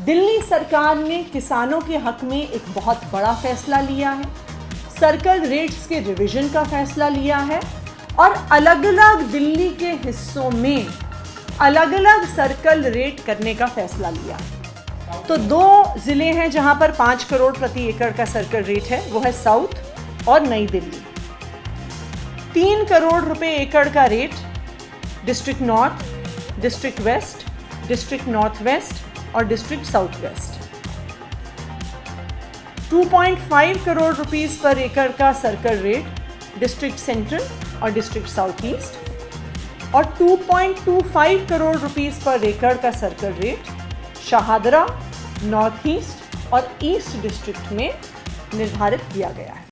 दिल्ली सरकार ने किसानों के हक में एक बहुत बड़ा फैसला लिया है। सर्कल रेट्स के रिवीजन का फैसला लिया है और अलग अलग दिल्ली के हिस्सों में अलग अलग सर्कल रेट करने का फैसला लिया है। तो 2 ज़िले हैं जहां पर 5 करोड़ प्रति एकड़ का सर्कल रेट है, वो है साउथ और नई दिल्ली। 3 करोड़ रुपए एकड़ का rate district north, district west, district north west और district south west. 2.5 crore rupees per एकड़ का सर्कल रेट डिस्ट्रिक्ट सेंट्रल और डिस्ट्रिक्ट साउथ ईस्ट और 2.25 करोड़ रुपीस पर एकड़ का circle rate Shahdara, north east और ईस्ट डिस्ट्रिक्ट में निर्धारित किया गया है।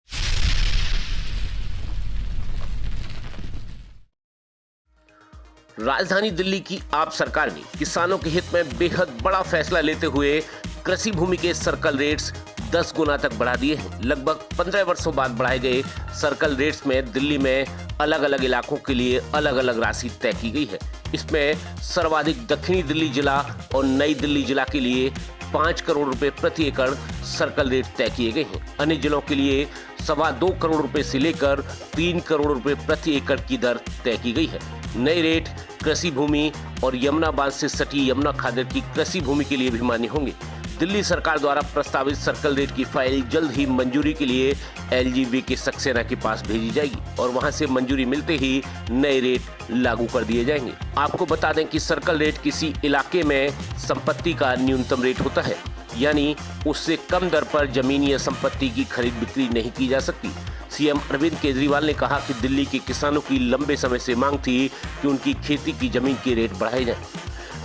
राजधानी दिल्ली की आप सरकार ने किसानों के हित में बेहद बड़ा फैसला लेते हुए कृषि भूमि के सर्कल रेट्स 10 गुना तक बढ़ा दिए हैं। लगभग 15 वर्षों बाद बढ़ाए गए सर्कल रेट्स में दिल्ली में अलग अलग इलाकों के लिए अलग अलग राशि तय की गई है। इसमें सर्वाधिक दक्षिणी दिल्ली जिला और नई दिल्ली जिला के लिए 5 करोड़ रुपए प्रति एकड़ सर्कल रेट तय किए गए हैं। अन्य जिलों के लिए 2.25 करोड़ रुपए से लेकर 3 करोड़ रुपए प्रति एकड़ की दर तय की गई है। नए रेट कृषि भूमि और यमुना बांध से सटी यमुना खादर की कृषि भूमि के लिए भी मान्य होंगे। दिल्ली सरकार द्वारा प्रस्तावित सर्कल रेट की फाइल जल्द ही मंजूरी के लिए LGV के सक्सेना के पास भेजी जाएगी और वहां से मंजूरी मिलते ही नए रेट लागू कर दिए जाएंगे। आपको बता दें कि सर्कल रेट किसी इलाके में संपत्ति का न्यूनतम रेट होता है, यानी उससे कम दर पर जमीन या संपत्ति की खरीद बिक्री नहीं की जा सकती। CM अरविंद केजरीवाल ने कहा कि दिल्ली के किसानों की लंबे समय से मांग थी कि उनकी खेती की जमीन के रेट बढ़ाए जाएं।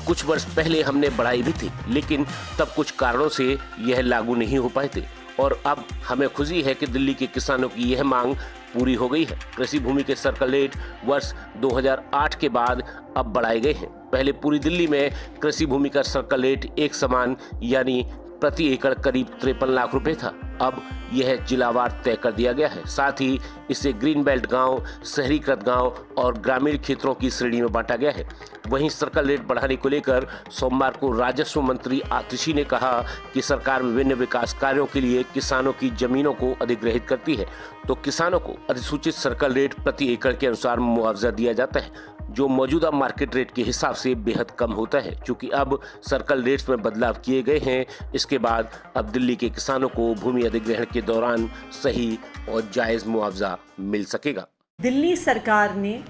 कुछ वर्ष पहले हमने बढ़ाई भी थी, लेकिन तब कुछ कारणों से यह लागू नहीं हो पाए थे और अब हमें खुशी है कि दिल्ली के किसानों की यह मांग पूरी हो गई है। कृषि भूमि के सर्कल रेट वर्ष 2008 के बाद अब बढ़ाए गए हैं। पहले पूरी दिल्ली में कृषि भूमि का सर्कल रेट एक समान यानी प्रति एकड़ करीब 53 लाख रुपए था। अब यह जिलावार तय कर दिया गया है। साथ ही इसे ग्रीन बेल्ट गांव, शहरीकृत गांव और ग्रामीण क्षेत्रों की श्रेणी में बांटा गया है। वहीं सर्कल रेट बढ़ाने को लेकर सोमवार को राजस्व मंत्री आतिशी ने कहा कि सरकार विभिन्न विकास कार्यों के लिए किसानों की जमीनों को अधिग्रहित करती है, तो किसानों को अधिसूचित सर्कल रेट प्रति एकड़ के अनुसार मुआवजा दिया जाता है, जो मौजूदा मार्केट रेट के हिसाब से बेहद कम होता है। क्योंकि अब सर्कल रेट्स में बदलाव किए गए हैं, इसके बाद अब दिल्ली के किसानों को भूमि अधिग्रहण के दौरान सही और जायज मुआवजा मिल सकेगा। दिल्ली सरकार ने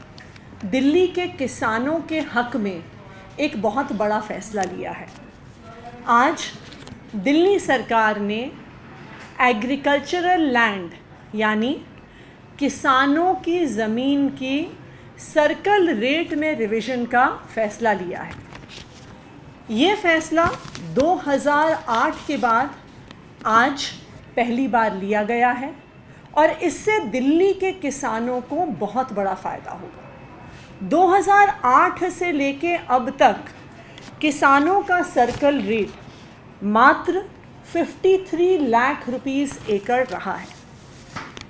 दिल्ली के किसानों के हक में एक बहुत बड़ा फैसला लिया है। आज दिल्ली सरकार ने एग्रीकल्चरल लैंड यानी किसानों की ज़मीन की सर्कल रेट में रिवीजन का फैसला लिया है। ये फैसला 2008 के बाद आज पहली बार लिया गया है और इससे दिल्ली के किसानों को बहुत बड़ा फ़ायदा होगा। 2008 से लेके अब तक किसानों का सर्कल रेट मात्र 53 लाख रुपीस एकड़ रहा है।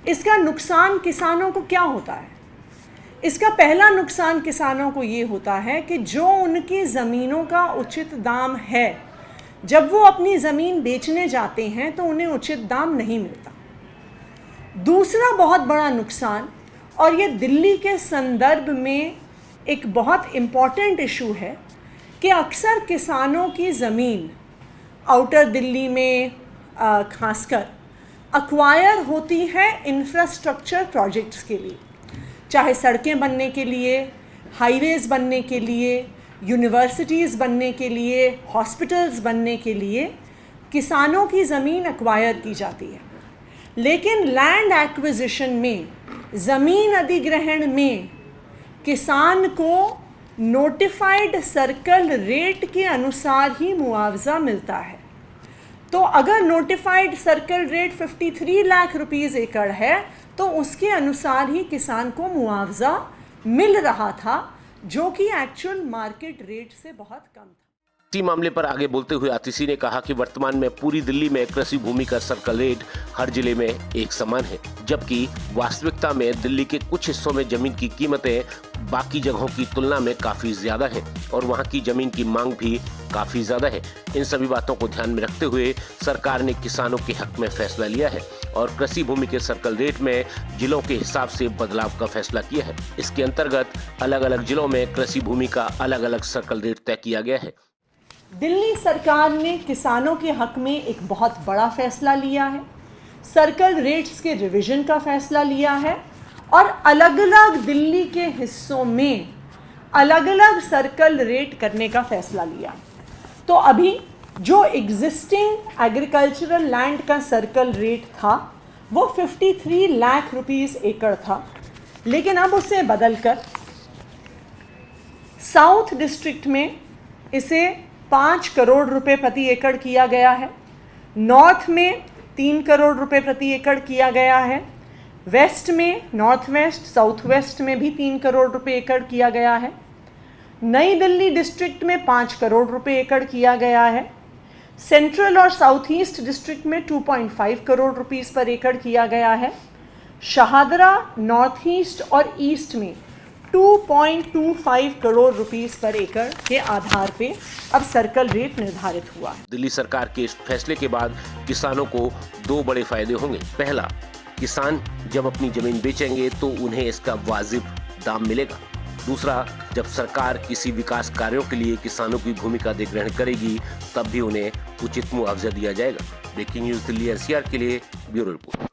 इसका नुकसान किसानों को क्या होता है? इसका पहला नुकसान किसानों को ये होता है कि जो उनकी ज़मीनों का उचित दाम है, जब वो अपनी ज़मीन बेचने जाते हैं तो उन्हें उचित दाम नहीं मिलता। दूसरा बहुत बड़ा नुकसान, और ये दिल्ली के संदर्भ में एक बहुत इम्पॉर्टेंट इशू है, कि अक्सर किसानों की ज़मीन आउटर दिल्ली में खासकर अक्वायर होती है इंफ्रास्ट्रक्चर प्रोजेक्ट्स के लिए, चाहे सड़कें बनने के लिए, हाईवेज़ बनने के लिए, यूनिवर्सिटीज़ बनने के लिए, हॉस्पिटल्स बनने के लिए किसानों की ज़मीन एक्वायर की जाती है। लेकिन लैंड एक्विजिशन में, ज़मीन अधिग्रहण में किसान को नोटिफाइड सर्कल रेट के अनुसार ही मुआवजा मिलता है। तो अगर notified circle rate 53 lakh rupees एकड़ है तो उसके अनुसार ही किसान को मुआवजा मिल रहा था, जो कि एक्चुअल मार्केट रेट से बहुत कम था। इसी मामले पर आगे बोलते हुए आतिशी ने कहा कि वर्तमान में पूरी दिल्ली में कृषि भूमि का सर्कल रेट हर जिले में एक समान है, जबकि वास्तविकता में दिल्ली के कुछ हिस्सों में जमीन की कीमतें बाकी जगहों की तुलना में काफी ज्यादा है और वहां की जमीन की मांग भी काफी ज्यादा है। इन सभी बातों को ध्यान में रखते हुए सरकार ने किसानों के हक में फैसला लिया है और कृषि भूमि के सर्कल रेट में जिलों के हिसाब से बदलाव का फैसला किया है। इसके अंतर्गत अलग अलग जिलों में कृषि भूमि का अलग अलग सर्कल रेट तय किया गया है। दिल्ली सरकार ने किसानों के हक में एक बहुत बड़ा फैसला लिया है, सर्कल रेट्स के रिवीजन का फैसला लिया है और अलग अलग दिल्ली के हिस्सों में अलग अलग सर्कल रेट करने का फैसला लिया। तो अभी जो एग्जिस्टिंग एग्रीकल्चरल लैंड का सर्कल रेट था वो 53 लाख रुपीस एकड़ था, लेकिन अब उसे बदलकर साउथ डिस्ट्रिक्ट में इसे 5 करोड़ रुपए प्रति एकड़ किया गया है, नॉर्थ में 3 करोड़ रुपए प्रति एकड़ किया गया है, वेस्ट में, नॉर्थ वेस्ट, साउथ वेस्ट में भी 3 करोड़ रुपए एकड़ किया गया है, नई दिल्ली डिस्ट्रिक्ट में 5 करोड़ रुपए एकड़ किया गया है, सेंट्रल और साउथ ईस्ट डिस्ट्रिक्ट में 2.5 करोड़ रुपीस पर एकड़ किया गया है, शाहदरा, नॉर्थ ईस्ट और ईस्ट में 2.25 करोड़ रुपीस पर एकड़ के आधार पे अब सर्कल रेट निर्धारित हुआ है। दिल्ली सरकार के इस फैसले के बाद किसानों को 2 बड़े फायदे होंगे। पहला, किसान जब अपनी जमीन बेचेंगे तो उन्हें इसका वाजिब दाम मिलेगा। दूसरा, जब सरकार किसी विकास कार्यों के लिए किसानों की भूमि का अधिग्रहण करेगी तब भी उन्हें उचित मुआवजा दिया जाएगा। ब्रेकिंग न्यूज दिल्ली एनसीआर के लिए ब्यूरो रिपोर्ट।